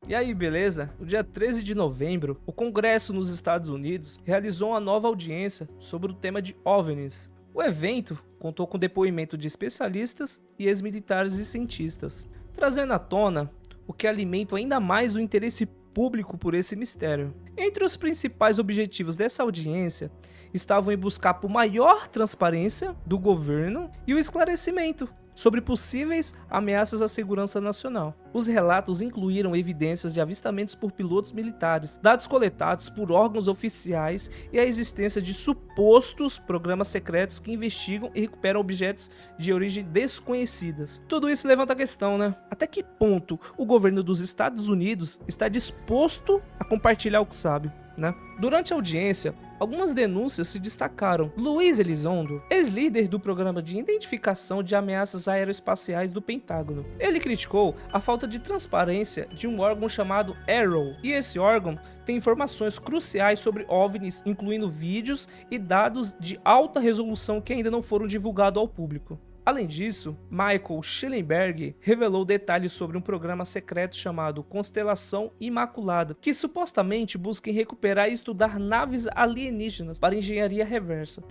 E aí, beleza? No dia 13 de novembro, o Congresso nos Estados Unidos realizou uma nova audiência sobre o tema de OVNIs. O evento contou com depoimento de especialistas e ex-militares e cientistas, trazendo à tona o que alimenta ainda mais o interesse público por esse mistério. Entre os principais objetivos dessa audiência estavam em buscar por maior transparência do governo e o esclarecimento sobre possíveis ameaças à segurança nacional. Os relatos incluíram evidências de avistamentos por pilotos militares, dados coletados por órgãos oficiais e a existência de supostos programas secretos que investigam e recuperam objetos de origem desconhecidas. Tudo isso levanta a questão, né? Até que ponto o governo dos Estados Unidos está disposto a compartilhar o que sabe, né? Durante a audiência, algumas denúncias se destacaram. Luiz Elizondo, ex-líder do programa de identificação de ameaças aeroespaciais do Pentágono. Ele criticou a falta de transparência de um órgão chamado Arrow, e esse órgão tem informações cruciais sobre OVNIs, incluindo vídeos e dados de alta resolução que ainda não foram divulgados ao público. Além disso, Michael Schellenberg revelou detalhes sobre um programa secreto chamado Constelação Imaculada, que supostamente busca recuperar e estudar naves alienígenas para engenharia reversa.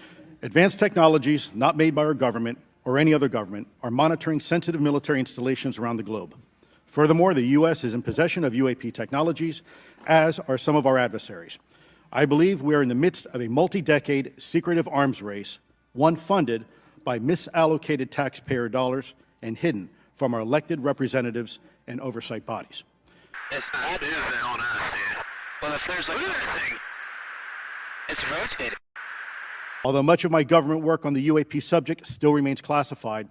Advanced technologies not made by our government or any other government are monitoring sensitive military installations around the globe. Furthermore, the U.S. is in possession of UAP technologies, as are some of our adversaries. I believe we are in the midst of a multi-decade secretive arms race, one funded by misallocated taxpayer dollars and hidden from our elected representatives and oversight bodies. It's not on us, dude. Well, if there's anything, it's rotating. Although much of my government work on the UAP subject still remains classified,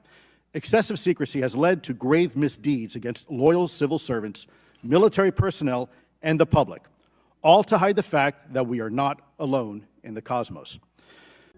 excessive secrecy has led to grave misdeeds against loyal civil servants, military personnel, and the public, all to hide the fact that we are not alone in the cosmos.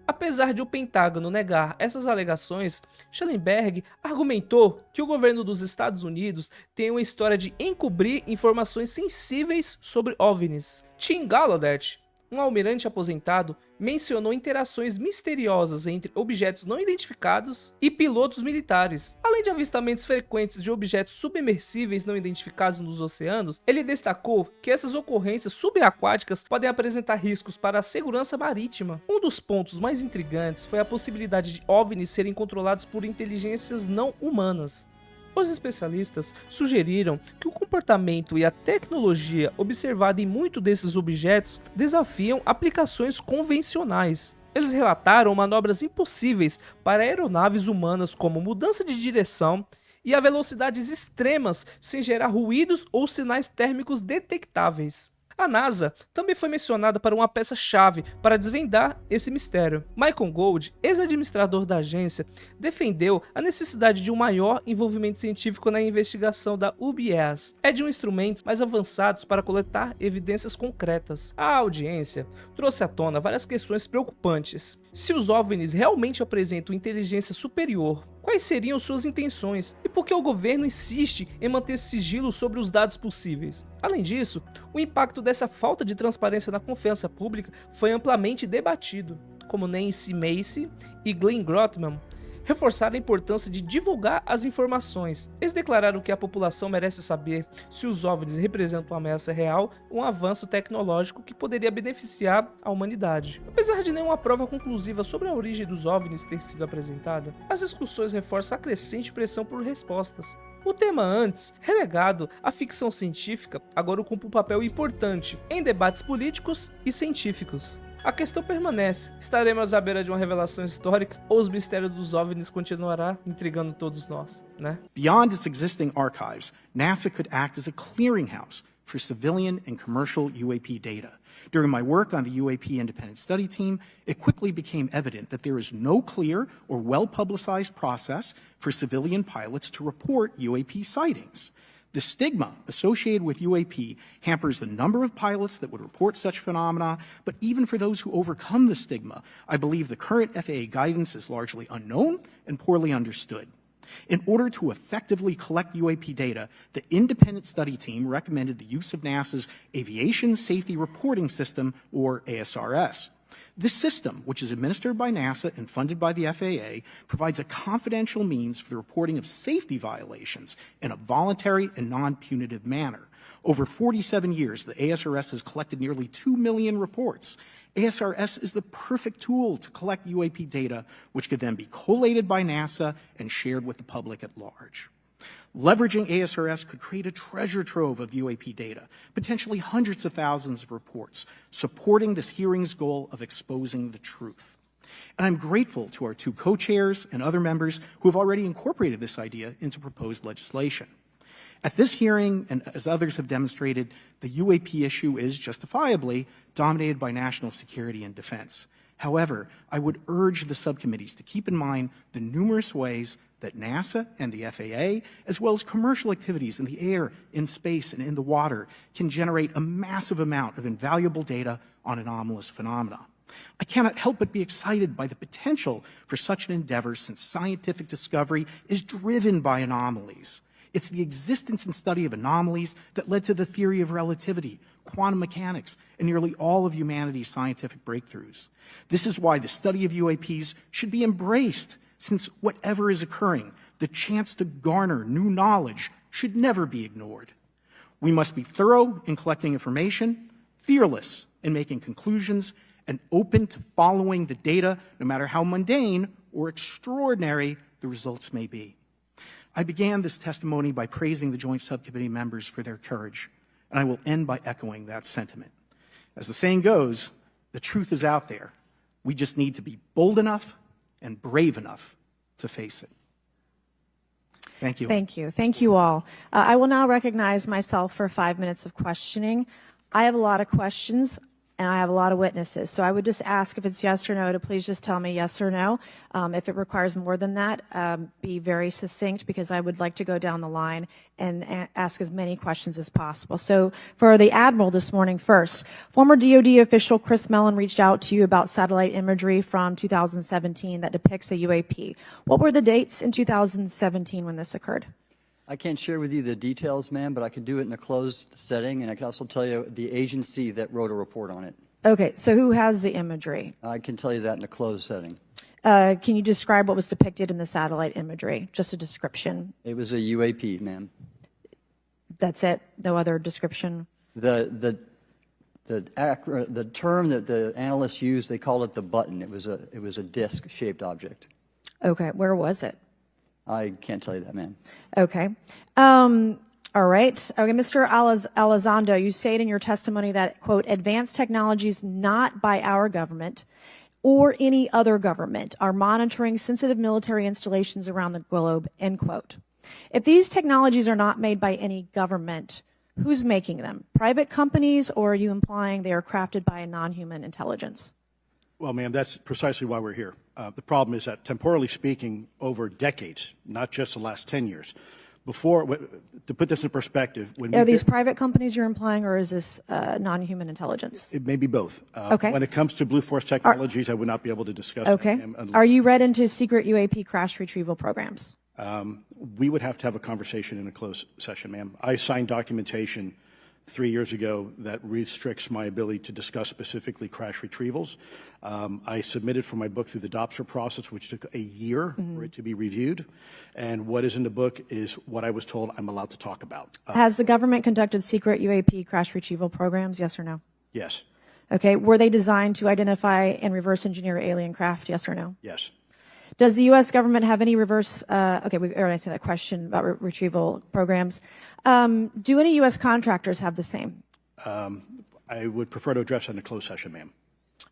Apesar de o Pentágono negar essas alegações, Schellenberg argumentou que o governo dos Estados Unidos tem uma história de encobrir informações sensíveis sobre OVNIs. Tim Gallaudet, um almirante aposentado, mencionou interações misteriosas entre objetos não identificados e pilotos militares. Além de avistamentos frequentes de objetos submersíveis não identificados nos oceanos, ele destacou que essas ocorrências subaquáticas podem apresentar riscos para a segurança marítima. Um dos pontos mais intrigantes foi a possibilidade de OVNIs serem controlados por inteligências não humanas. Os especialistas sugeriram que o comportamento e a tecnologia observada em muitos desses objetos desafiam aplicações convencionais. Eles relataram manobras impossíveis para aeronaves humanas, como mudança de direção e a velocidades extremas sem gerar ruídos ou sinais térmicos detectáveis. A NASA também foi mencionada para uma peça-chave para desvendar esse mistério. Michael Gold, ex-administrador da agência, defendeu a necessidade de um maior envolvimento científico na investigação da UBS, de um instrumento mais avançados para coletar evidências concretas. A audiência trouxe à tona várias questões preocupantes. Se os OVNIs realmente apresentam inteligência superior, quais seriam suas intenções e por que o governo insiste em manter sigilo sobre os dados possíveis? Além disso, o impacto dessa falta de transparência na confiança pública foi amplamente debatido, como Nancy Macy e Glenn Grotman reforçaram a importância de divulgar as informações. Eles declararam que a população merece saber se os OVNIs representam uma ameaça real ou um avanço tecnológico que poderia beneficiar a humanidade. Apesar de nenhuma prova conclusiva sobre a origem dos OVNIs ter sido apresentada, as discussões reforçam a crescente pressão por respostas. O tema antes, relegado à ficção científica, agora ocupa um papel importante em debates políticos e científicos. A questão permanece: estaremos à beira de uma revelação histórica ou os mistérios dos OVNIs continuará intrigando todos nós, né? Beyond its existing archives, NASA could act as a clearinghouse for civilian and commercial UAP data. During my work on the UAP Independent Study Team, it quickly became evident that there is no clear or well-publicized process for civilian pilots to report UAP sightings. The stigma associated with UAP hampers the number of pilots that would report such phenomena, but even for those who overcome the stigma, I believe the current FAA guidance is largely unknown and poorly understood. In order to effectively collect UAP data, the independent study team recommended the use of NASA's Aviation Safety Reporting System, or ASRS. This system, which is administered by NASA and funded by the FAA, provides a confidential means for the reporting of safety violations in a voluntary and non-punitive manner. Over 47 years, the ASRS has collected nearly 2 million reports. ASRS is the perfect tool to collect UAP data, which could then be collated by NASA and shared with the public at large. Leveraging ASRS could create a treasure trove of UAP data, potentially hundreds of thousands of reports, supporting this hearing's goal of exposing the truth. And I'm grateful to our 2 co-chairs and other members who have already incorporated this idea into proposed legislation. At this hearing, and as others have demonstrated, the UAP issue is justifiably dominated by national security and defense. However, I would urge the subcommittees to keep in mind the numerous ways that NASA and the FAA, as well as commercial activities in the air, in space, and in the water, can generate a massive amount of invaluable data on anomalous phenomena. I cannot help but be excited by the potential for such an endeavor, since scientific discovery is driven by anomalies. It's the existence and study of anomalies that led to the theory of relativity, quantum mechanics, and nearly all of humanity's scientific breakthroughs. This is why the study of UAPs should be embraced, since whatever is occurring, the chance to garner new knowledge should never be ignored. We must be thorough in collecting information, fearless in making conclusions, and open to following the data, no matter how mundane or extraordinary the results may be. I began this testimony by praising the Joint Subcommittee members for their courage, and I will end by echoing that sentiment. As the saying goes, the truth is out there. We just need to be bold enough and brave enough to face it. Thank you. Thank you. Thank you all. I will now recognize myself for 5 minutes of questioning. I have a lot of questions, and I have a lot of witnesses. So I would just ask, if it's yes or no, to please just tell me yes or no. If it requires more than that, be very succinct, because I would like to go down the line and ask as many questions as possible. So for the Admiral this morning first, former DoD official Chris Mellon reached out to you about satellite imagery from 2017 that depicts a UAP. What were the dates in 2017 when this occurred? I can't share with you the details, ma'am, but I can do it in a closed setting, and I can also tell you the agency that wrote a report on it. Okay, so who has the imagery? I can tell you that in a closed setting. Can you describe what was depicted in the satellite imagery? Just a description. It was a UAP, ma'am. That's it? No other description? The term that the analysts used, they called it the button. It was a disc-shaped object. Okay, where was it? I can't tell you that, ma'am. Okay. All right. Okay, Mr. Elizondo, you state in your testimony that, quote, advanced technologies not by our government or any other government are monitoring sensitive military installations around the globe, end quote. If these technologies are not made by any government, who's making them? Private companies, or are you implying they are crafted by a non-human intelligence? Well, ma'am, that's precisely why we're here. The problem is that, temporally speaking, over decades, not just the last 10 years, to put this in perspective, are these private companies you're implying, or is this non-human intelligence? It may be both. Okay. When it comes to Blue Force Technologies, I would not be able to discuss Okay. that. Are you read into secret UAP crash retrieval programs? We would have to have a conversation in a closed session, ma'am. I signed documentation 3 years ago that restricts my ability to discuss specifically crash retrievals. I submitted for my book through the DOPSR process, which took a year for it to be reviewed. And what is in the book is what I was told I'm allowed to talk about. Has the government conducted secret UAP crash retrieval programs, yes or no? Yes. Okay. Were they designed to identify and reverse engineer alien craft, yes or no? Yes. Does the U.S. government have any reverse, okay, we already answered that question about retrieval programs. Do any U.S. contractors have the same? I would prefer to address that in a closed session, ma'am.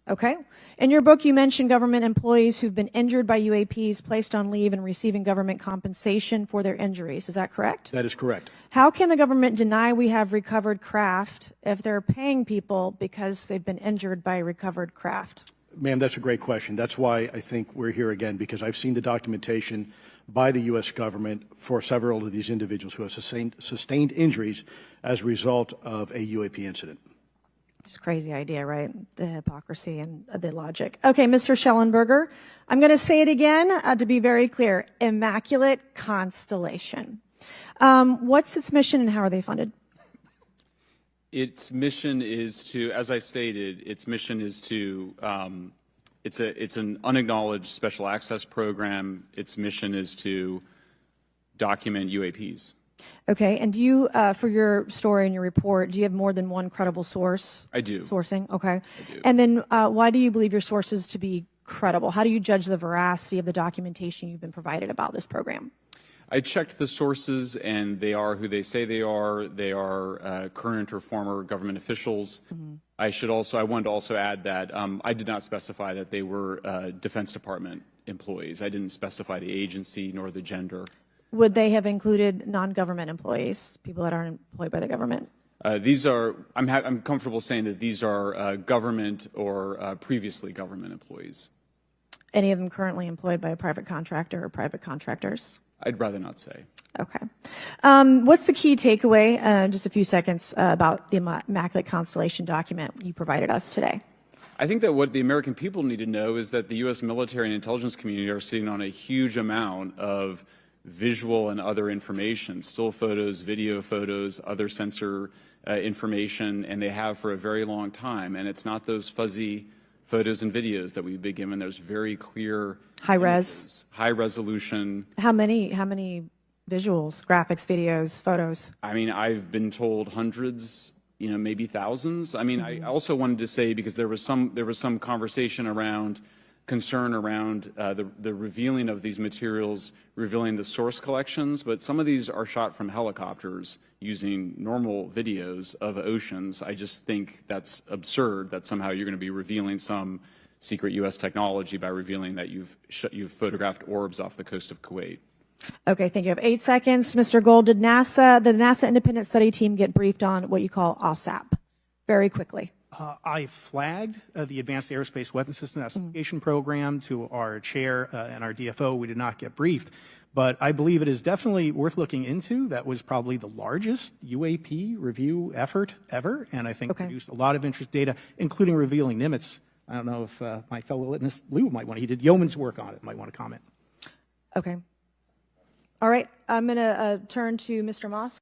Okay. In your book, you mentioned government employees who've been injured by UAPs, placed on leave, and receiving government compensation for their injuries. Is that correct? That is correct. How can the government deny we have recovered craft if they're paying people because they've been injured by recovered craft? Ma'am, that's a great question. That's why I think we're here again, because I've seen the documentation by the U.S. government for several of these individuals who have sustained injuries as a result of a UAP incident. It's a crazy idea, right? The hypocrisy and the logic. Okay, Mr. Schellenberger, I'm going to say it again to be very clear. Immaculate Constellation. What's its mission and how are they funded? Its mission is to, as I stated, its mission is to, it's an unacknowledged special access program. Its mission is to document UAPs. Okay, and do you, for your story and your report, do you have more than one credible source? I do. Sourcing, okay. I do. And then why do you believe your sources to be credible? How do you judge the veracity of the documentation you've been provided about this program? I checked the sources, and they are who they say they are. They are current or former government officials. I wanted to also add that I did not specify that they were Defense Department employees. I didn't specify the agency nor the gender. Would they have included non-government employees, people that aren't employed by the government? These are, I'm comfortable saying that these are government or previously government employees. Any of them currently employed by a private contractor or private contractors? I'd rather not say. Okay. What's the key takeaway, just a few seconds, about the Immaculate Constellation document you provided us today? I think that what the American people need to know is that the U.S. military and intelligence community are sitting on a huge amount of visual and other information, still photos, video photos, other sensor information, and they have for a very long time. And it's not those fuzzy photos and videos that we've been given. There's very clear High images, res. high resolution. How many visuals, graphics, videos, photos? I mean, I've been told hundreds, maybe thousands. I mean, I also wanted to say, because there was some conversation around concern around the revealing of these materials, revealing the source collections, but some of these are shot from helicopters using normal videos of oceans. I just think that's absurd that somehow you're going to be revealing some secret U.S. technology by revealing that you've photographed orbs off the coast of Kuwait. Okay, thank you. I have 8 seconds. Mr. Gold, did the NASA Independent Study Team get briefed on what you call OSAP? Very quickly. I flagged the Advanced Aerospace Weapons System Classification Program to our chair and our DFO. We did not get briefed, but I believe it is definitely worth looking into. That was probably the largest UAP review effort ever, and I think produced a lot of interest data, including revealing Nimitz. I don't know if my fellow witness Lou might want to, he did yeoman's work on it, might want to comment. Okay. All right, I'm going to turn to Mr. Moss.